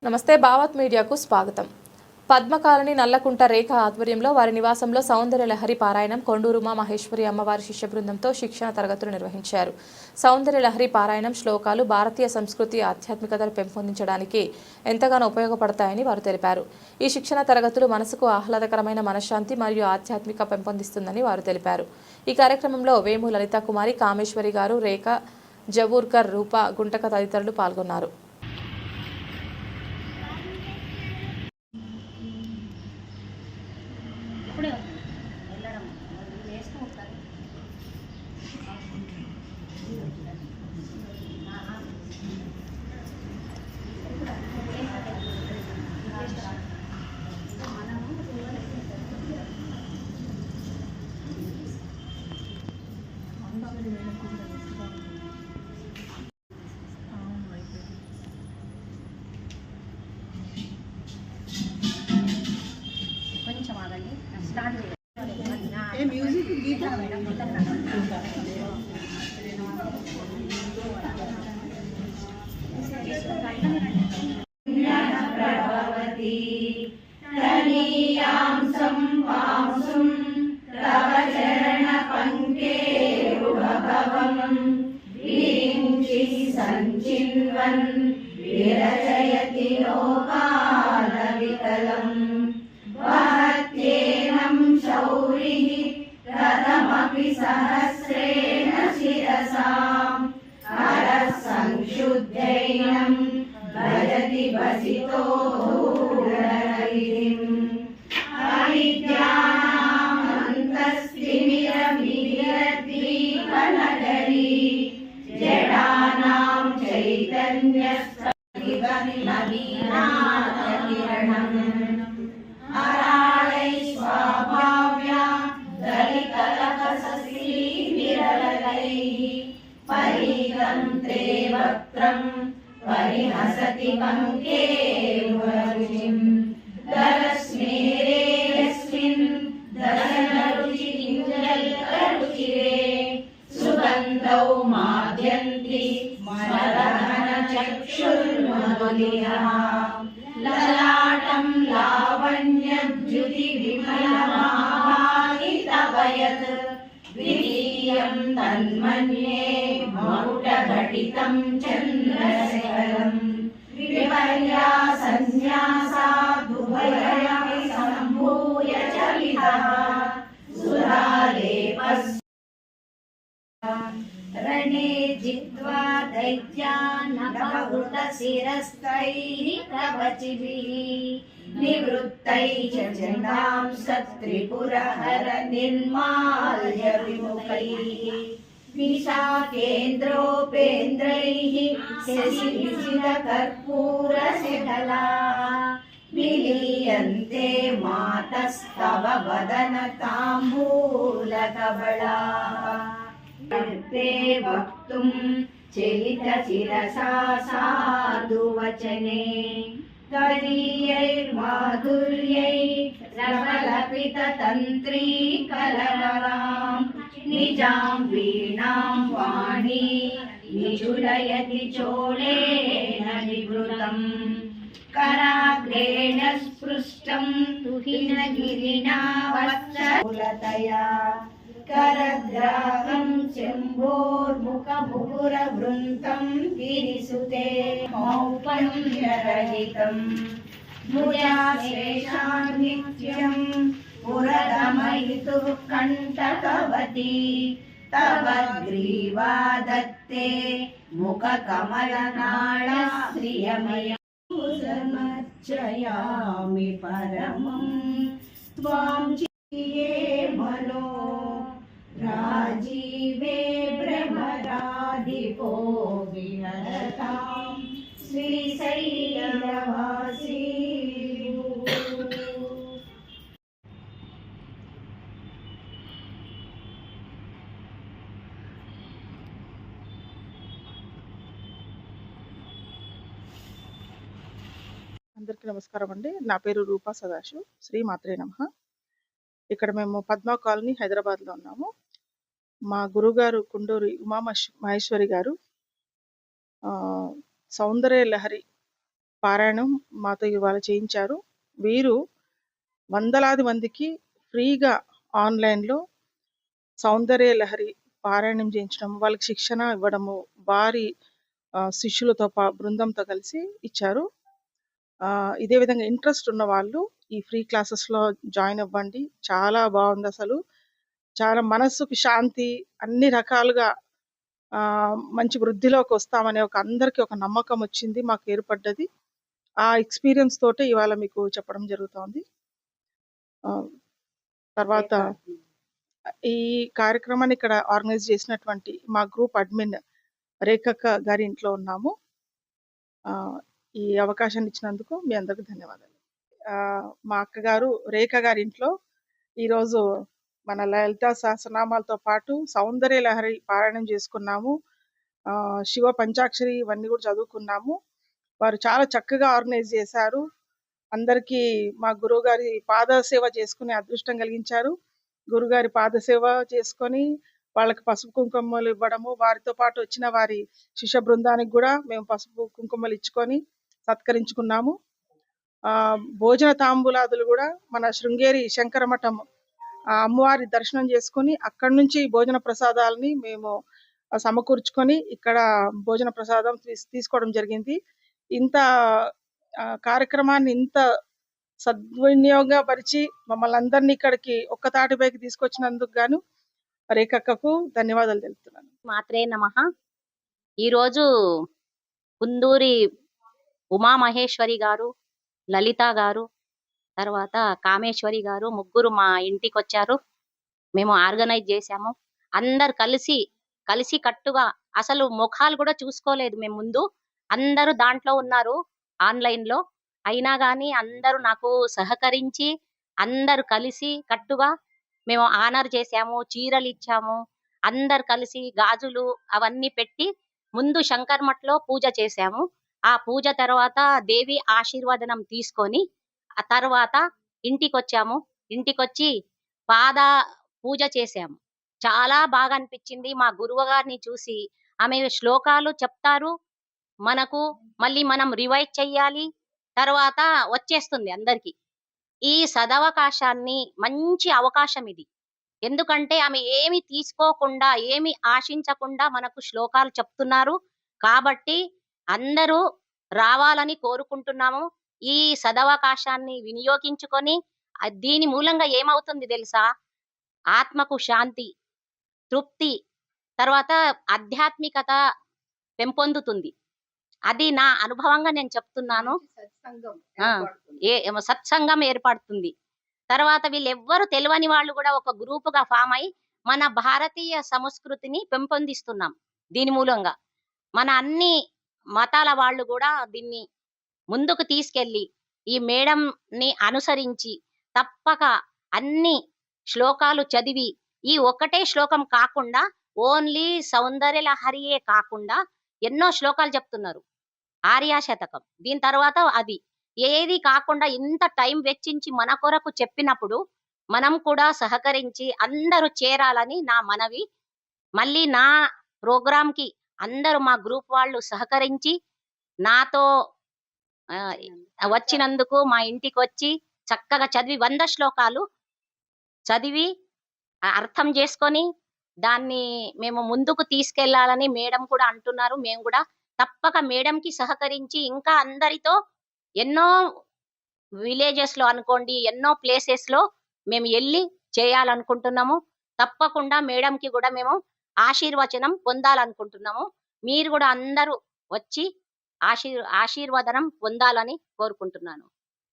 నమస్తే భావత్ మీడియాకు స్వాగతం. పద్మకాలని నల్లకుంట రేఖ ఆధ్వర్యంలో వారి నివాసంలో సౌందర్య లహరి పారాయణం కొండూరు ఉమా మహేశ్వరి అమ్మవారి శిష్య బృందంతో శిక్షణ తరగతులు నిర్వహించారు. సౌందర్య లహరి పారాయణం శ్లోకాలు భారతీయ సంస్కృతి ఆధ్యాత్మికతను పెంపొందించడానికి ఎంతగానో ఉపయోగపడతాయని వారు తెలిపారు. ఈ శిక్షణ తరగతులు మనసుకు ఆహ్లాదకరమైన మనశ్శాంతి మరియు ఆధ్యాత్మిక పెంపొందిస్తుందని వారు తెలిపారు. ఈ కార్యక్రమంలో వేము లలిత కుమారి, కామేశ్వరి గారు, రేఖ జబూర్కర్, రూప గుంటక తదితరులు పాల్గొన్నారు. కొంచెం ఆగండి, స్టార్ట్ చేయండి. म्यूजिक गीत प्रभवती तनीयां संवासुं तव चरण पंकेरुभवं विरिञ्चि सञ्चिन्वन् विरचयति लोकालविकलम् वहत्येनं शौरिः कथमपि सहस्रेण शिरसां हरः संशुद्धैनं भजति भसितो धूलहरिम् अविद्यानामन्तस्तिमिरमिहिरद्वीपनगरी जडानां चैतन्यस्तिमिरनवीनाथकिरणम् अराळै स्वाभाव्या दलितलकसश्रीविरलैः परीतं ते वक्त्रं परिहसति कङ्केरुरुचिम् दलस्मेरे यस्मिन् दशनरुचिकिञ्जल्करुचिरे सुगन्धौ माद्यन्ति स्मरहनचक्षुर्मधुलिनः ललाटं लावण्यद्युतिविमलमाभागितवयत् द्वितीयं तन्मन्ये मकुटघटितं चन्द्रशेखरम् विपर्यासन्न्यासादुभयमपि सम्भूय चलितः सुरालेपः रणे जित्वा दैत्यान् नभवृतशिरस्तैः कवचिभिः निवृत्तैः चण्डां सत्रिपुरहर निर्माल्य विमुखैः विशाखेन्द्रोपेन्द्रैः शशिविचितकर्पूरशकलाः विलीयन्ते मातस्तव वदनताम्बूलकबलाः ते वक्तुं चलितशिरसा साधुवचने करीयैर्माधुर्यै रवलपिततन्त्रीकलवरां निजां वीणां वाणी निचुलयति चोलेन निवृतम् कराग्रेण स्पृष्टं तुहिनगिरिणा वत्सकुलतया करग्राहं शम्भोर्मुखमुकुरवृन्तं गिरिसुते मौपम्यरहितं भुजाशेषान् नित्यं पुरगमयितुः कण्टकवती तव ग्रीवा दत्ते मुखकमलनाळा श्रियमया समर्चयामि परमं त्वां चिये मनो राजीवे भ्रमराधिपो विहरतां श्रीशैलवासी అందరికీ నమస్కారం అండి. నా పేరు రూపా సదాశివ్. శ్రీ మాత్రే నమః. ఇక్కడ మేము పద్మా కాలనీ హైదరాబాద్లో ఉన్నాము. మా గురుగారు కుండూరి ఉమా మహేశ్వరి గారు సౌందర్య లహరి పారాయణం మాతో ఇవాళ చేయించారు. వీరు వందలాది మందికి ఫ్రీగా ఆన్లైన్లో సౌందర్య లహరి పారాయణం చేయించడం, వాళ్ళకి శిక్షణ ఇవ్వడము, వారి శిష్యులతో బృందంతో కలిసి ఇచ్చారు. ఇదే విధంగా ఇంట్రెస్ట్ ఉన్న వాళ్ళు ఈ ఫ్రీ క్లాసెస్లో జాయిన్ అవ్వండి. చాలా బాగుంది. అసలు చాలా మనస్సుకి శాంతి, అన్ని రకాలుగా మంచి వృద్ధిలోకి వస్తామనే అందరికీ ఒక నమ్మకం వచ్చింది, మాకు ఏర్పడ్డది. ఆ ఎక్స్పీరియన్స్ తోటే ఇవాళ మీకు చెప్పడం జరుగుతోంది. తర్వాత ఈ కార్యక్రమాన్ని ఇక్కడ ఆర్గనైజ్ చేసినటువంటి మా గ్రూప్ అడ్మిన్ రేఖక్క గారి ఇంట్లో ఉన్నాము. ఈ అవకాశాన్ని ఇచ్చినందుకు మీ అందరికీ ధన్యవాదాలు. మా అక్కగారు రేఖ గారి ఇంట్లో ఈరోజు మన లలితా సహస్రనామాలతో పాటు సౌందర్య లహరి పారాయణం చేసుకున్నాము. శివ పంచాక్షరి ఇవన్నీ కూడా చదువుకున్నాము. వారు చాలా చక్కగా ఆర్గనైజ్ చేశారు. అందరికీ మా గురువు గారి పాదసేవ చేసుకునే అదృష్టం కలిగించారు. గురుగారి పాదసేవ చేసుకొని వాళ్ళకి పసుపు కుంకుమలు ఇవ్వడము, వారితో పాటు వచ్చిన వారి శిష్య బృందానికి కూడా మేము పసుపు కుంకుమలు ఇచ్చుకొని సత్కరించుకున్నాము. భోజన తాంబూలాదులు కూడా మన శృంగేరి శంకర మఠం అమ్మవారి దర్శనం చేసుకుని అక్కడి నుంచి భోజన ప్రసాదాలని మేము సమకూర్చుకొని ఇక్కడ భోజన ప్రసాదం తీసుకోవడం జరిగింది. ఇంత కార్యక్రమాన్ని ఇంత సద్వినియోగపరిచి మమ్మల్ని అందరినీ ఇక్కడికి ఒక్క తాటిపైకి తీసుకొచ్చినందుకు గాను రేఖక్కకు ధన్యవాదాలు తెలుపుతున్నాను. మాత్రే నమః. ఈరోజు కుందూరి ఉమామహేశ్వరి గారు, లలిత గారు, తర్వాత కామేశ్వరి గారు ముగ్గురు మా ఇంటికి వచ్చారు. మేము ఆర్గనైజ్ చేశాము. అందరు కలిసి కట్టుగా, అసలు ముఖాలు కూడా చూసుకోలేదు మేము ముందు. అందరూ దాంట్లో ఉన్నారు ఆన్లైన్లో. అయినా కానీ అందరూ నాకు సహకరించి అందరు కలిసి కట్టుగా మేము ఆనర్ చేశాము, చీరలు ఇచ్చాము. అందరు కలిసి గాజులు అవన్నీ పెట్టి ముందు శంకర్మఠలో పూజ చేశాము. ఆ పూజ తర్వాత దేవి ఆశీర్వాదనం తీసుకొని ఆ తర్వాత ఇంటికొచ్చాము. ఇంటికొచ్చి పాద పూజ చేశాము. చాలా బాగా అనిపించింది. మా గురువు గారిని చూసి ఆమె శ్లోకాలు చెప్తారు మనకు, మళ్ళీ మనం రివైజ్ చెయ్యాలి, తర్వాత వచ్చేస్తుంది అందరికి. ఈ సదవకాశాన్ని మంచి అవకాశం ఇది. ఎందుకంటే ఆమె ఏమి తీసుకోకుండా ఏమి ఆశించకుండా మనకు శ్లోకాలు చెప్తున్నారు. కాబట్టి అందరూ రావాలని కోరుకుంటున్నాము. ఈ సదవకాశాన్ని వినియోగించుకొని దీని మూలంగా ఏమవుతుంది తెలుసా? ఆత్మకు శాంతి, తృప్తి, తర్వాత ఆధ్యాత్మికత పెంపొందుతుంది. అది నా అనుభవంగా నేను చెప్తున్నాను. సత్సంగం ఏర్పడుతుంది. తర్వాత వీళ్ళెవ్వరు తెలియని వాళ్ళు కూడా ఒక గ్రూపుగా ఫామ్ అయి మన భారతీయ సంస్కృతిని పెంపొందిస్తున్నాం. దీని మూలంగా మన అన్ని మతాల వాళ్ళు కూడా దీన్ని ముందుకు తీసుకెళ్లి ఈ మేడంని అనుసరించి తప్పక అన్ని శ్లోకాలు చదివి, ఈ ఒక్కటే శ్లోకం కాకుండా ఓన్లీ సౌందర్య లహరియే కాకుండా ఎన్నో శ్లోకాలు చెప్తున్నారు. ఆర్యాశతకం, దీని తర్వాత అది ఏది కాకుండా ఇంత టైం వెచ్చించి మన కొరకు చెప్పినప్పుడు మనం కూడా సహకరించి అందరూ చేరాలని నా మనవి. మళ్ళీ నా ప్రోగ్రామ్ కి అందరూ మా గ్రూప్ వాళ్ళు సహకరించి నాతో వచ్చినందుకు, మా ఇంటికి వచ్చి చక్కగా చదివి 100 శ్లోకాలు చదివి అర్థం చేసుకొని దాన్ని మేము ముందుకు తీసుకెళ్లాలని మేడం కూడా అంటున్నారు. మేము కూడా తప్పక మేడంకి సహకరించి ఇంకా అందరితో ఎన్నో విలేజెస్ లో అనుకోండి, ఎన్నో ప్లేసెస్ లో మేము వెళ్ళి చేయాలనుకుంటున్నాము. తప్పకుండా మేడంకి కూడా మేము ఆశీర్వచనం పొందాలనుకుంటున్నాము. మీరు కూడా అందరూ వచ్చి ఆశీర్వాదనం పొందాలని కోరుకుంటున్నాను.